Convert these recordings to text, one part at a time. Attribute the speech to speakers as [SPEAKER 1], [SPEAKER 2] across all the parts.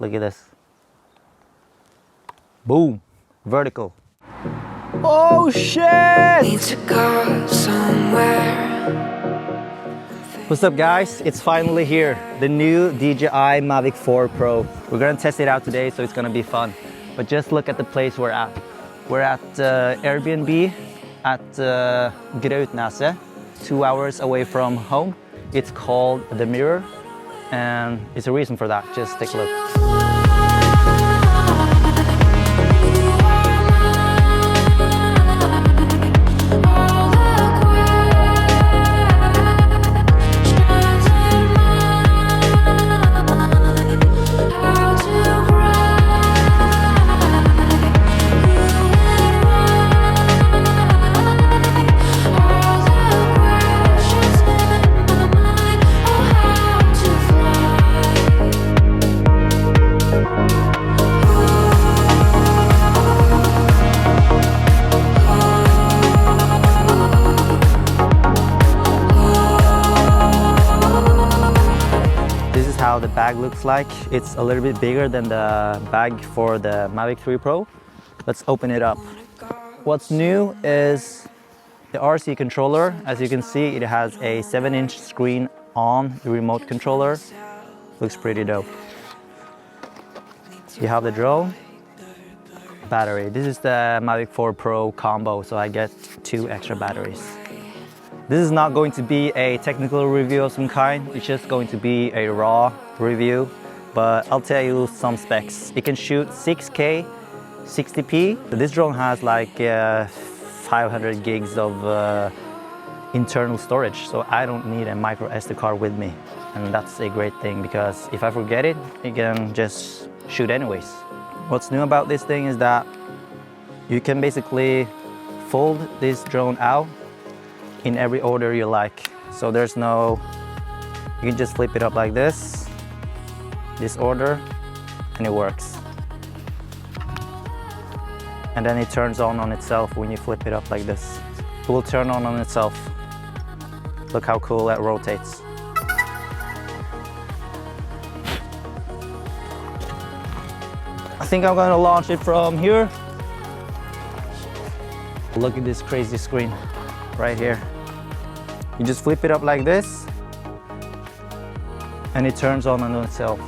[SPEAKER 1] Look at this. Boom, vertical. Oh shit!
[SPEAKER 2] Need to go somewhere.
[SPEAKER 1] What's up guys? It's finally here. The new DJI Mavic 4 Pro. We're gonna test it out today, so it's gonna be fun. But just look at the place we're at. We're at Airbnb at Grautaneset, 2 hours away from home. It's called The Mirror, and it's a reason for that. Just take a look. How the bag looks like. It's a little bit bigger than the bag for the Mavic 3 Pro. Let's open it up. What's new is the RC controller. As you can see, it has a 7-inch screen on the remote controller. Looks pretty dope. You have the drone, battery. This is the Mavic 4 Pro combo, so I get 2 extra batteries. This is not going to be a technical review of some kind, it's just going to be a raw review, but I'll tell you some specs. It can shoot 6K 60p. This drone has like 500 gigs of internal storage, so I don't need a micro SD card with me. And that's a great thing, because if I forget it, it can just shoot anyways. What's new about this thing is that you can basically fold this drone out in every order you like. So there's no, you can just flip it up like this order, and it works. And then it turns on itself when you flip it up like this. It will turn on itself. Look how cool that rotates. I think I'm gonna launch it from here. Look at this crazy screen right here. You just flip it up like this, and it turns on itself.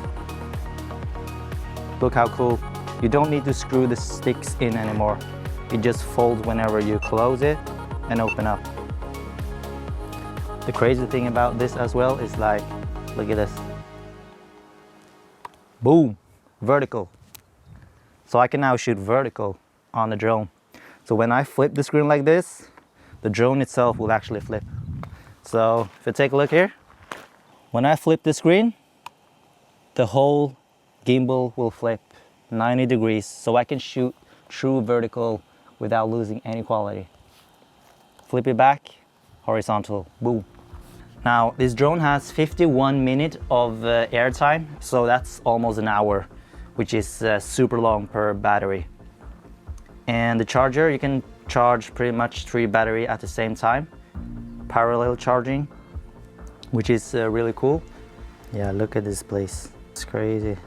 [SPEAKER 1] Look how cool. You don't need to screw the sticks in anymore. It just folds whenever you close it and open up. The crazy thing about this as well is, like, look at this. Boom, vertical. So I can now shoot vertical on the drone. So when I flip the screen like this, the drone itself will actually flip. So if you take a look here, when I flip the screen, the whole gimbal will flip 90 degrees, so I can shoot true vertical without losing any quality. Flip it back, horizontal, boom. Now this drone has 51 minutes of air time, so that's almost an hour, which is super long per battery. And the charger, you can charge pretty much 3 batteries at the same time. Parallel charging, which is really cool. Yeah, look at this place. It's crazy.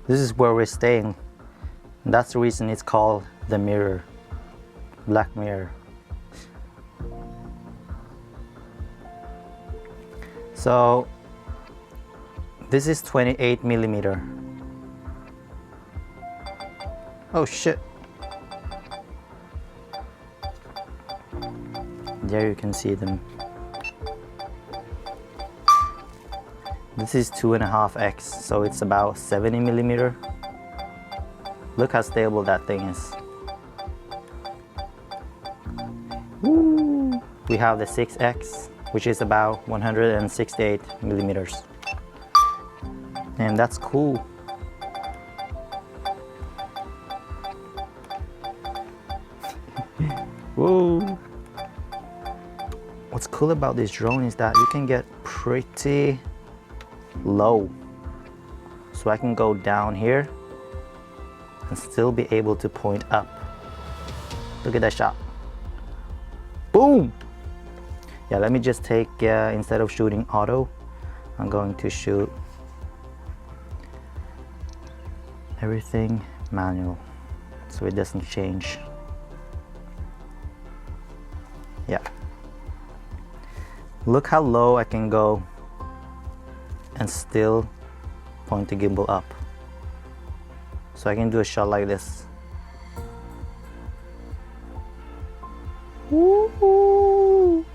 [SPEAKER 1] This is where we're staying. And that's the reason it's called The Mirror. Black Mirror. So this is 28mm. Oh shit. There you can see them. This is 2.5x, so it's about 70mm. Look how stable that thing is. Woo. We have the 6x, which is about 168mm. And that's cool. Whoa. What's cool about this drone is that you can get pretty low. So I can go down here and still be able to point up. Look at that shot. Boom! Yeah, let me just take, instead of shooting auto, I'm going to shoot Everything manual, so it doesn't change. Yeah. Look how low I can go and still point the gimbal up. So I can do a shot like this. Woo-hoo.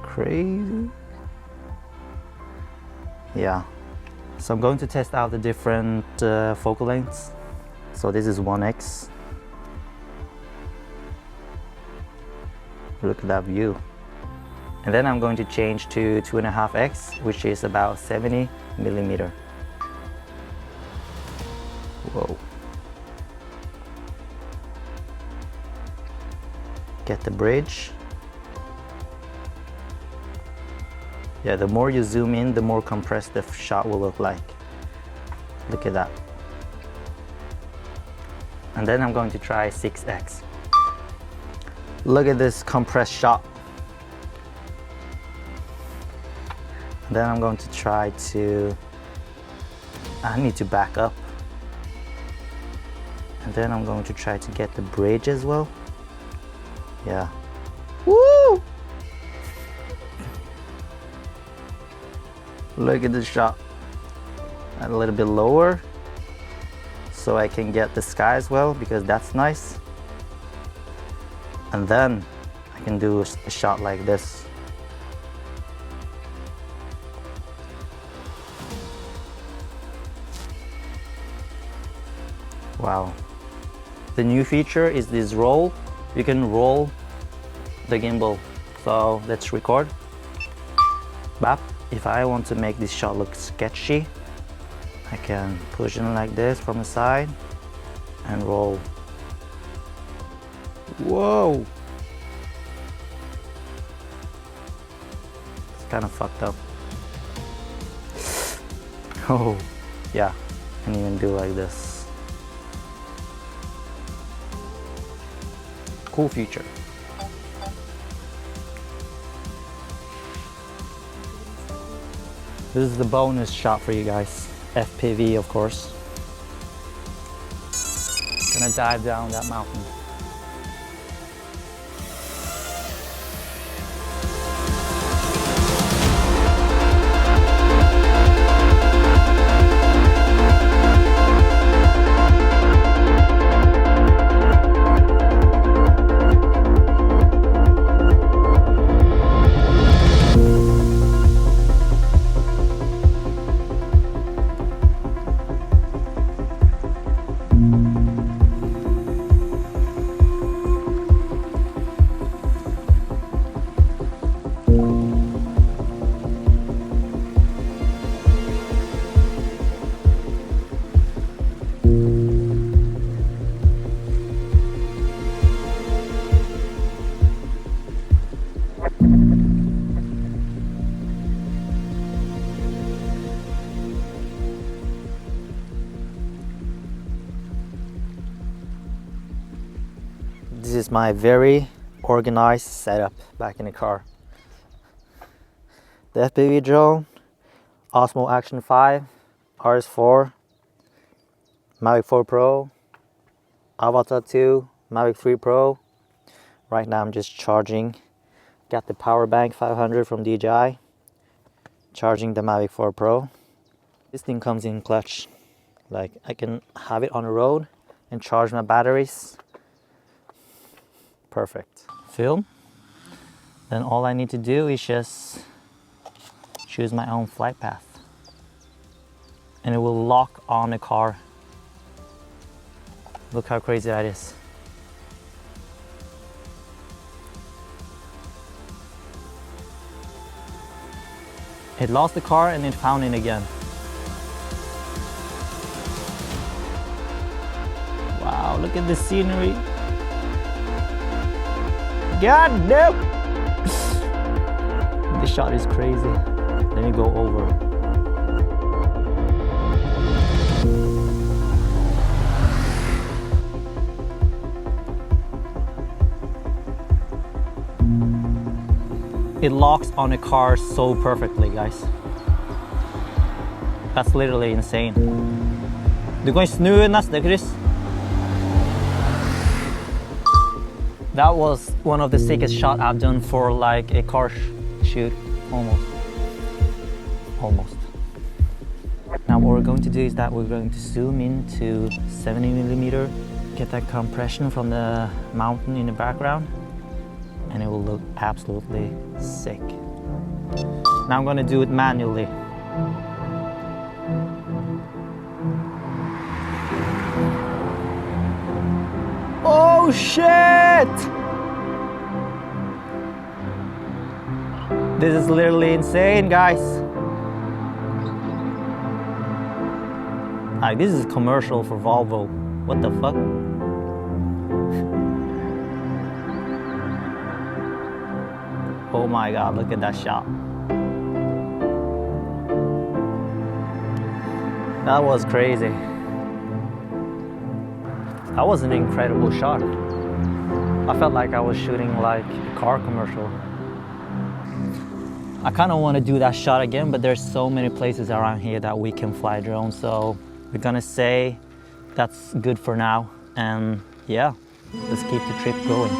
[SPEAKER 1] Crazy. Yeah. So I'm going to test out the different focal lengths. So this is 1x. Look at that view. And then I'm going to change to 2.5x, which is about 70 millimeter. Whoa. Get the bridge. Yeah, the more you zoom in, the more compressed the shot will look like. Look at that. And then I'm going to try 6x. Look at this compressed shot. Then I'm going to try to, I need to back up. And then I'm going to try to get the bridge as well. Yeah. Woo! Look at this shot. A little bit lower, so I can get the sky as well, because that's nice. And then I can do a shot like this. Wow. The new feature is this roll. You can roll the gimbal. So let's record. Bap. If I want to make this shot look sketchy, I can push in like this from the side and roll. Whoa! It's kind of fucked up. Oh, yeah. I can even do like this. Cool feature. This is the bonus shot for you guys. FPV, of course. Gonna dive down that mountain. This is my very organized setup back in the car. The FPV drone, Osmo Action 5, RS4, Mavic 4 Pro, Avatar 2, Mavic 3 Pro. Right now I'm just charging. Got the power bank 500 from DJI. Charging the Mavic 4 Pro. This thing comes in clutch. Like, I can have it on the road and charge my batteries. Perfect. Film. Then all I need to do is just choose my own flight path. And it will lock on the car. Look how crazy that is. It lost the car and it found it again. Wow, look at the scenery. God damn! This shot is crazy. Let me go over. It locks on a car so perfectly, guys. That's literally insane. Du kan snu neste kryss. That was one of the sickest shots I've done for like a car shoot, almost. Now what we're going to do is that we're going to zoom into 70mm, get that compression from the mountain in the background, and it will look absolutely sick. Now I'm going to do it manually. Oh shit! This is literally insane, guys. Like, this is a commercial for Volvo. What the fuck? Oh my god, look at that shot. That was crazy. That was an incredible shot. I felt like I was shooting like a car commercial. I kind of want to do that shot again, but there's so many places around here that we can fly drones, so we're gonna say that's good for now. And yeah, let's keep the trip going.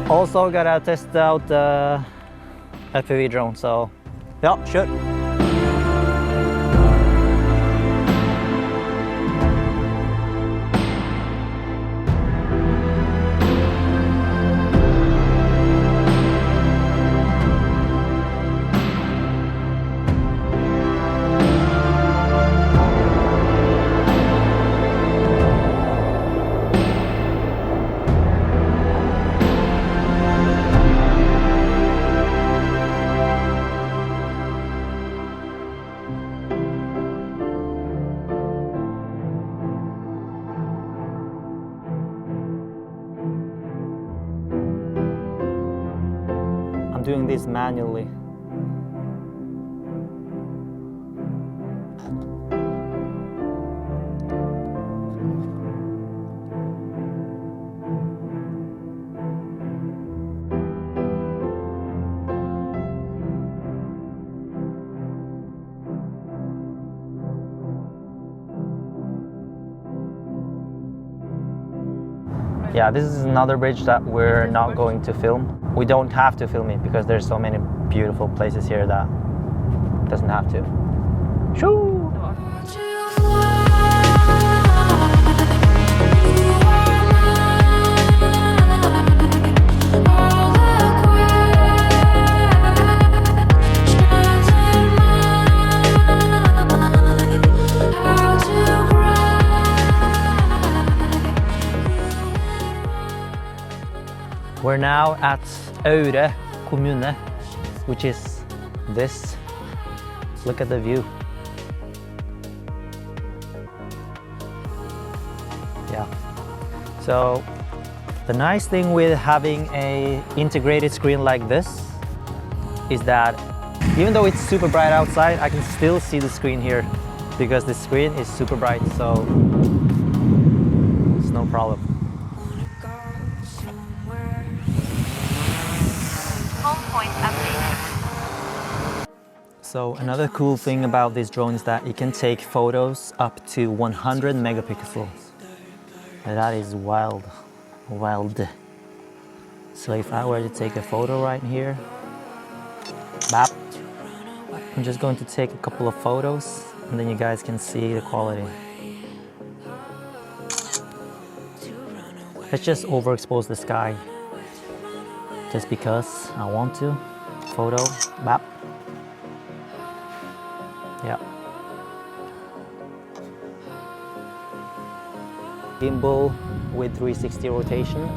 [SPEAKER 1] Also gotta test out the FPV drone, so yeah, shoot. I'm doing this manually. Yeah, this is another bridge that we're not going to film. We don't have to film it because there's so many beautiful places here that doesn't have to. Shoo! We're now at Aure kommune, which is this. Look at the view. Yeah. So the nice thing with having a integrated screen like this is that even though it's super bright outside, I can still see the screen here because the screen is super bright, so it's no problem. So another cool thing about this drone is that it can take photos up to 100 megapixels. And that is wild. So if I were to take a photo right here, bap, I'm just going to take a couple of photos and then you guys can see the quality. Let's just overexpose the sky just because I want to. Photo, bap. Yeah. Gimbal with 360 rotation.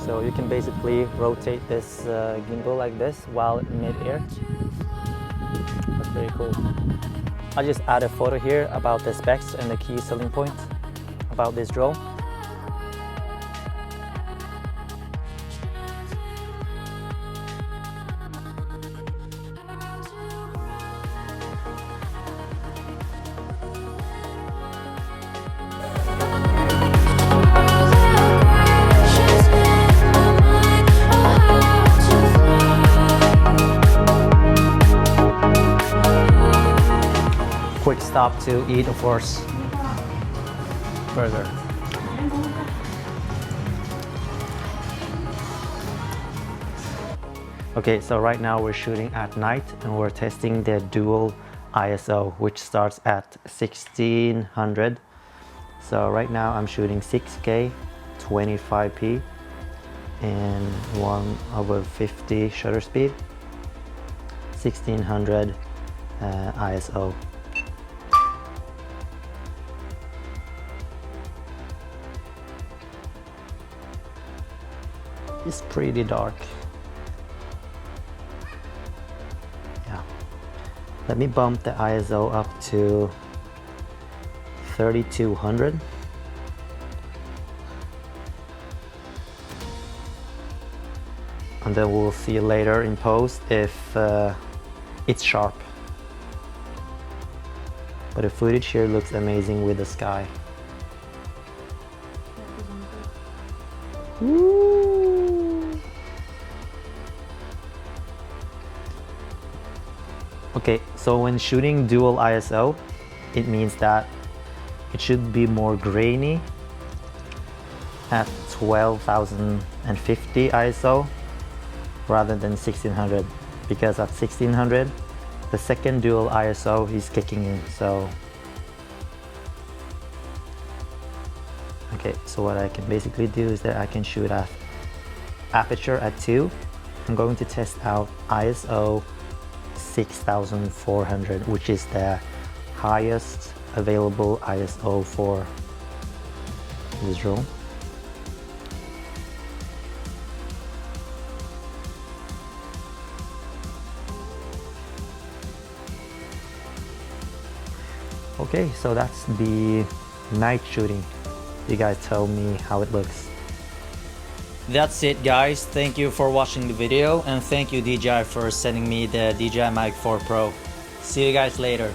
[SPEAKER 1] So you can basically rotate this gimbal like this while in mid-air. very cool. I just add a photo here about the specs and the key selling points about this drone. Quick stop to eat, of course. Burger. Okay, so right now we're shooting at night and we're testing the dual ISO, which starts at 1600. So right now I'm shooting 6K, 25p, and 1/50 shutter speed, 1600 ISO. It's pretty dark. Yeah. Let me bump the ISO up to 3200. And then we'll see later in post if it's sharp. But the footage here looks amazing with the sky. Woo! Okay, so when shooting dual ISO, it means that it should be more grainy at 12,050 ISO rather than 1600, because at 1600 the second dual ISO is kicking in. So okay, so what I can basically do is that I can shoot at aperture at 2. I'm going to test out ISO 6400, which is the highest available ISO for this drone. Okay, so that's the night shooting. You guys tell me how it looks. That's it, guys. Thank you for watching the video, and thank you DJI for sending me the DJI Mavic 4 Pro. See you guys later.